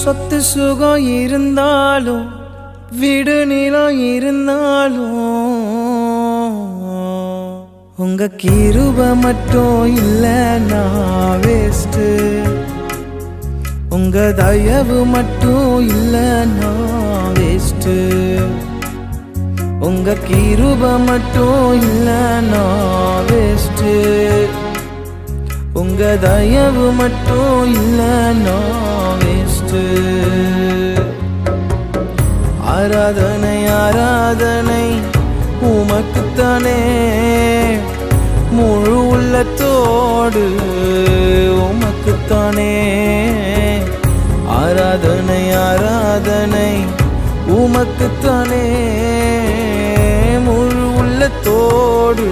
சொத்து சுகம் இருந்தாலும் வீடு நிலம் இருந்தாலும் உங்க கிருபை மட்டும் இல்லைன்னா வேஸ்ட். உங்க தயவு மட்டும் இல்லைன்னா வேஸ்ட். உங்க கிருபை மட்டும் இல்லைன்னா வேஸ்ட். உங்க தயவு மட்டும் இல்லைன்னா வேஸ்ட். ஆராதனை ஆராதனை உமக்குத்தானே, முழு உள்ளத்தோடு உமக்குத்தானே. ஆராதனை ஆராதனை உமக்குத்தானே, முழு உள்ளத்தோடு